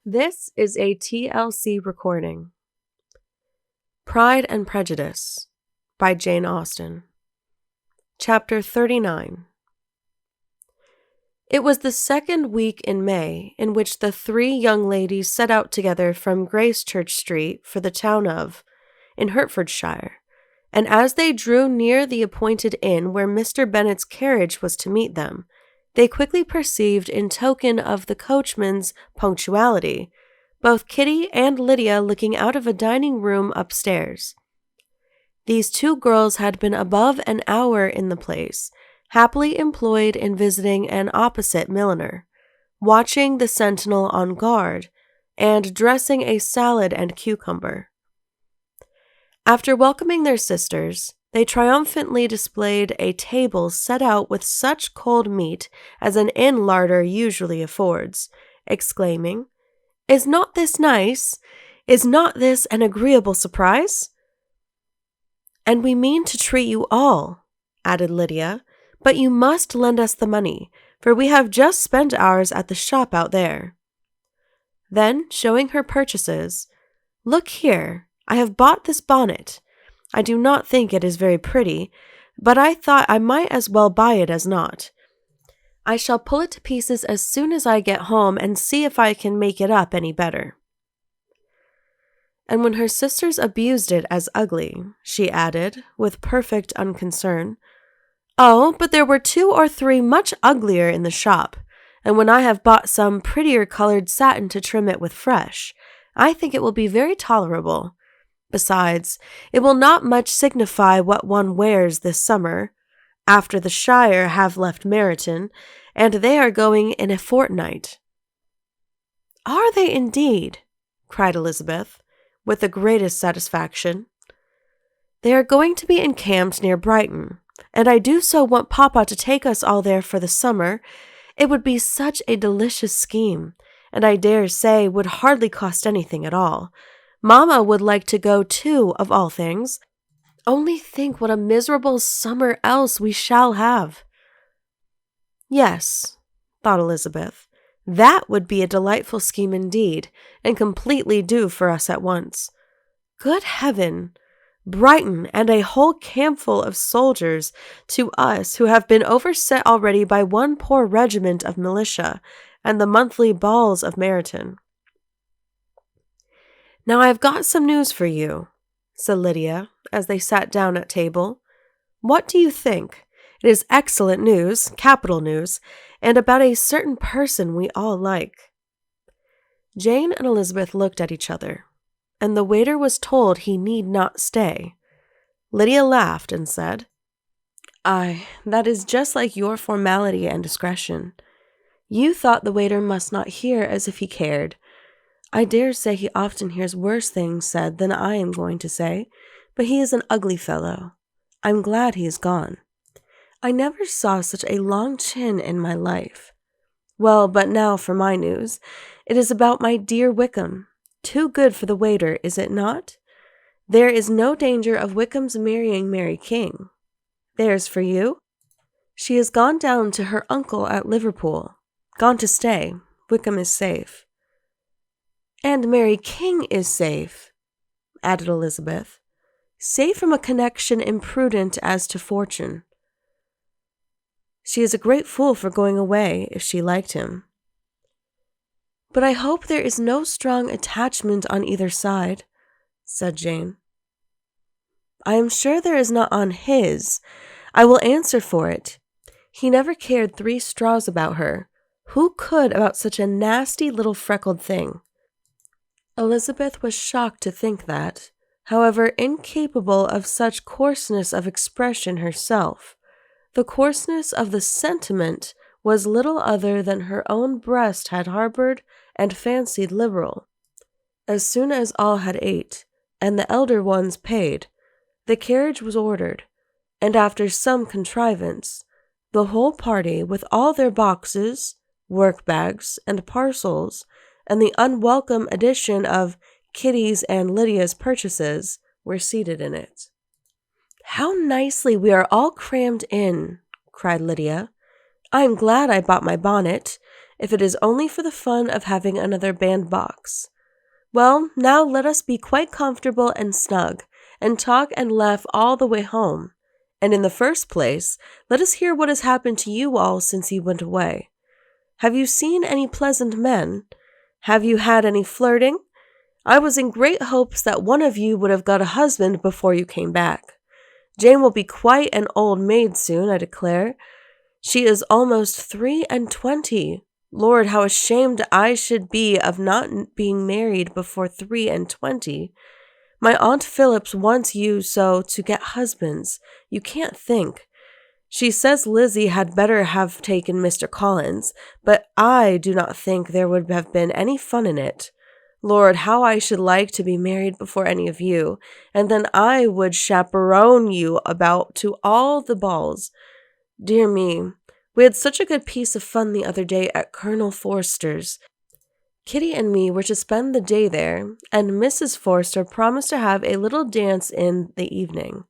This is a TLC recording. Pride and Prejudice by Jane Austen. Chapter 39. It was the second week in May in which the three young ladies set out together from Gracechurch Street for the town of, in Hertfordshire, and as they drew near the appointed inn where Mr. Bennet's carriage was to meet them, they quickly perceived, in token of the coachman's punctuality, both Kitty and Lydia looking out of a dining room upstairs. These two girls had been above an hour in the place, happily employed in visiting an opposite milliner, watching the sentinel on guard, and dressing a salad and cucumber. After welcoming their sisters, they triumphantly displayed a table set out with such cold meat as an inn larder usually affords, exclaiming, "Is not this nice? Is not this an agreeable surprise?" "And we mean to treat you all," added Lydia, "but you must lend us the money, for we have just spent ours at the shop out there." Then, showing her purchases, "Look here, I have bought this bonnet. I do not think it is very pretty, but I thought I might as well buy it as not. I shall pull it to pieces as soon as I get home and see if I can make it up any better." And when her sisters abused it as ugly, she added, with perfect unconcern, "Oh, but there were 2 or 3 much uglier in the shop, and when I have bought some prettier colored satin to trim it with fresh, I think it will be very tolerable. Besides, it will not much signify what one wears this summer, after the Shire have left Meryton, and they are going in a fortnight." "Are they indeed?" cried Elizabeth, with the greatest satisfaction. "They are going to be encamped near Brighton, and I do so want Papa to take us all there for the summer. It would be such a delicious scheme, and I dare say would hardly cost anything at all. Mamma would like to go too, of all things. Only think what a miserable summer else we shall have." "Yes," thought Elizabeth, "that would be a delightful scheme indeed, and completely do for us at once. Good heaven! Brighton and a whole campful of soldiers to us who have been overset already by one poor regiment of militia and the monthly balls of Meryton." "Now I have got some news for you," said Lydia, as they sat down at table. "What do you think? It is excellent news, capital news, and about a certain person we all like." Jane and Elizabeth looked at each other, and the waiter was told he need not stay. Lydia laughed and said, "Aye, that is just like your formality and discretion. You thought the waiter must not hear as if he cared. I dare say he often hears worse things said than I am going to say, but he is an ugly fellow. I'm glad he is gone. I never saw such a long chin in my life. Well, but now for my news. It is about my dear Wickham. Too good for the waiter, is it not? There is no danger of Wickham's marrying Mary King. There's for you. She has gone down to her uncle at Liverpool. Gone to stay. Wickham is safe." "And Mary King is safe," added Elizabeth. "Safe from a connection imprudent as to fortune." "She is a great fool for going away, if she liked him." "But I hope there is no strong attachment on either side," said Jane. "I am sure there is not on his. I will answer for it. He never cared 3 straws about her. Who could about such a nasty little freckled thing?" Elizabeth was shocked to think that, however incapable of such coarseness of expression herself, the coarseness of the sentiment was little other than her own breast had harbored and fancied liberal. As soon as all had ate, and the elder ones paid, the carriage was ordered, and after some contrivance, the whole party, with all their boxes, work-bags, and parcels, and the unwelcome addition of Kitty's and Lydia's purchases, were seated in it. "How nicely we are all crammed in," cried Lydia. "I am glad I bought my bonnet. if it is only for the fun of having another bandbox. Well, now let us be quite comfortable and snug, and talk and laugh all the way home. And in the first place, let us hear what has happened to you all since you went away. Have you seen any pleasant men? Have you had any flirting? I was in great hopes that one of you would have got a husband before you came back. Jane will be quite an old maid soon, I declare. She is almost 23. Lord, how ashamed I should be of not being married before 23. My Aunt Phillips wants you so to get husbands. You can't think. She says Lizzie had better have taken Mr. Collins, but I do not think there would have been any fun in it. Lord, how I should like to be married before any of you, and then I would chaperone you about to all the balls. Dear me, we had such a good piece of fun the other day at Colonel Forster's. Kitty and me were to spend the day there, and Mrs. Forster promised to have a little dance in the evening.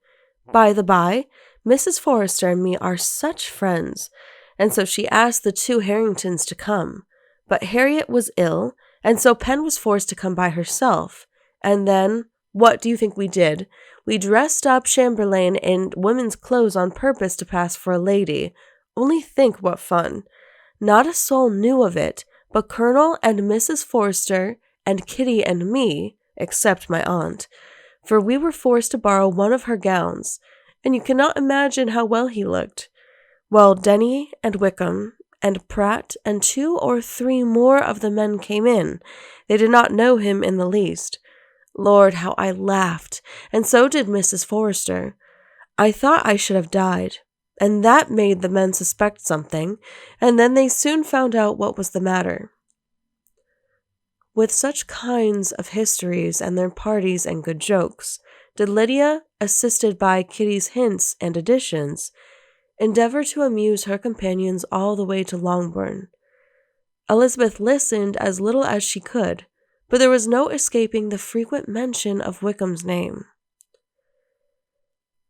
By the by, Mrs. Forster and me are such friends, and so she asked the two Harringtons to come. But Harriet was ill, and so Pen was forced to come by herself. And then, what do you think we did? We dressed up Chamberlain in women's clothes on purpose to pass for a lady. Only think what fun. Not a soul knew of it, but Colonel and Mrs. Forster and Kitty and me, except my aunt, for we were forced to borrow one of her gowns, and you cannot imagine how well he looked. Well, Denny and Wickham and Pratt and 2 or 3 more of the men came in. They did not know him in the least. Lord, how I laughed, and so did Mrs. Forster. I thought I should have died, and that made the men suspect something, and then they soon found out what was the matter. With such kinds of histories and their parties and good jokes, did Lydia, assisted by Kitty's hints and additions, endeavor to amuse her companions all the way to Longbourn. Elizabeth listened as little as she could, but there was no escaping the frequent mention of Wickham's name.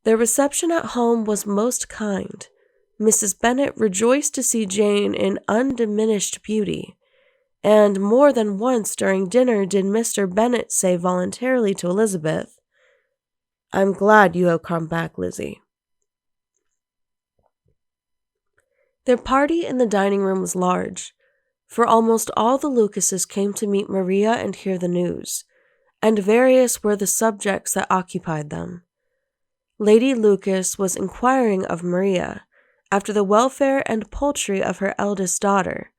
Their reception at home was most kind. Mrs. Bennet rejoiced to see Jane in undiminished beauty, and more than once during dinner did Mr. Bennet say voluntarily to Elizabeth, "I'm glad you have come back, Lizzie." Their party in the dining room was large, for almost all the Lucases came to meet Maria and hear the news, and various were the subjects that occupied them. Lady Lucas was inquiring of Maria after the welfare and poultry of her eldest daughter.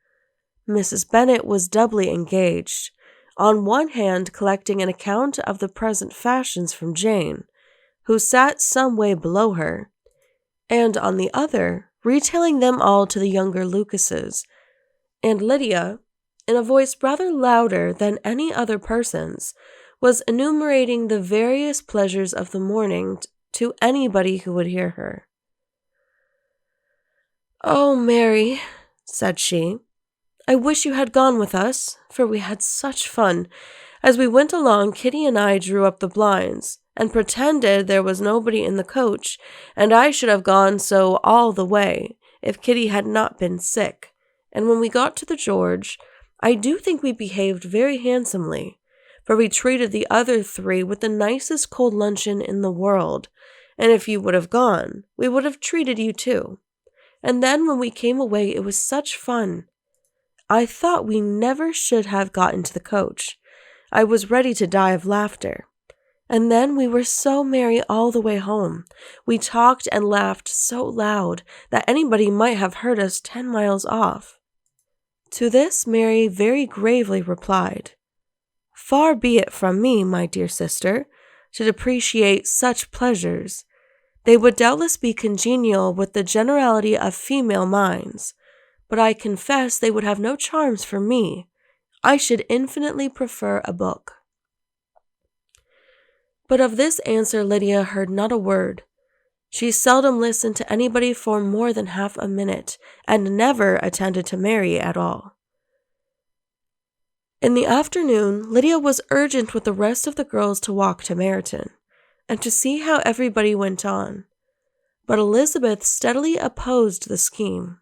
Mrs. Bennet was doubly engaged, on one hand collecting an account of the present fashions from Jane, who sat some way below her, and on the other retailing them all to the younger Lucases, and Lydia, in a voice rather louder than any other person's, was enumerating the various pleasures of the morning to anybody who would hear her. "Oh, Mary," said she, "I wish you had gone with us, for we had such fun. As we went along, Kitty and I drew up the blinds, and pretended there was nobody in the coach, and I should have gone so all the way, if Kitty had not been sick. And when we got to the George, I do think we behaved very handsomely, for we treated the other 3 with the nicest cold luncheon in the world, and if you would have gone, we would have treated you too. And then when we came away, it was such fun. I thought we never should have got into the coach. I was ready to die of laughter. And then we were so merry all the way home. We talked and laughed so loud that anybody might have heard us 10 miles off." To this Mary very gravely replied, "Far be it from me, my dear sister, to depreciate such pleasures. They would doubtless be congenial with the generality of female minds, but I confess they would have no charms for me. I should infinitely prefer a book." But of this answer Lydia heard not a word. She seldom listened to anybody for more than half a minute, and never attended to Mary at all. In the afternoon, Lydia was urgent with the rest of the girls to walk to Meryton, and to see how everybody went on. But Elizabeth steadily opposed the scheme.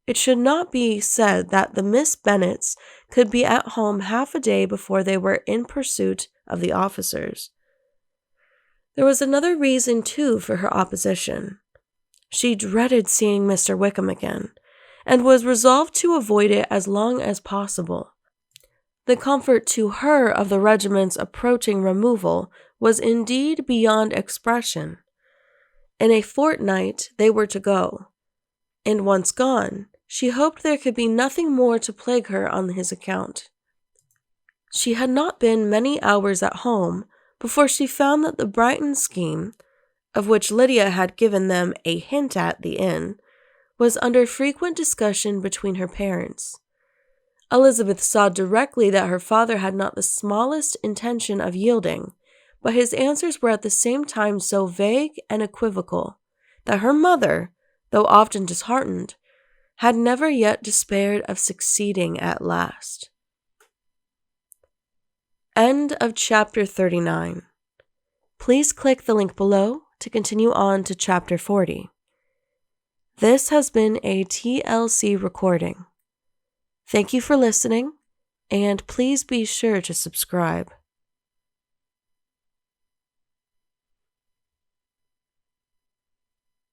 It should not be said that the Miss Bennets could be at home half a day before they were in pursuit of the officers. There was another reason, too, for her opposition. She dreaded seeing Mr. Wickham again, and was resolved to avoid it as long as possible. The comfort to her of the regiment's approaching removal was indeed beyond expression. In a fortnight they were to go, and once gone, she hoped there could be nothing more to plague her on his account. She had not been many hours at home before she found that the Brighton scheme, of which Lydia had given them a hint at the inn, was under frequent discussion between her parents. Elizabeth saw directly that her father had not the smallest intention of yielding, but his answers were at the same time so vague and equivocal that her mother, though often disheartened, had never yet despaired of succeeding at last. End of chapter 39. Please click the link below to continue on to chapter 40. This has been a TLC recording. Thank you for listening, and please be sure to subscribe.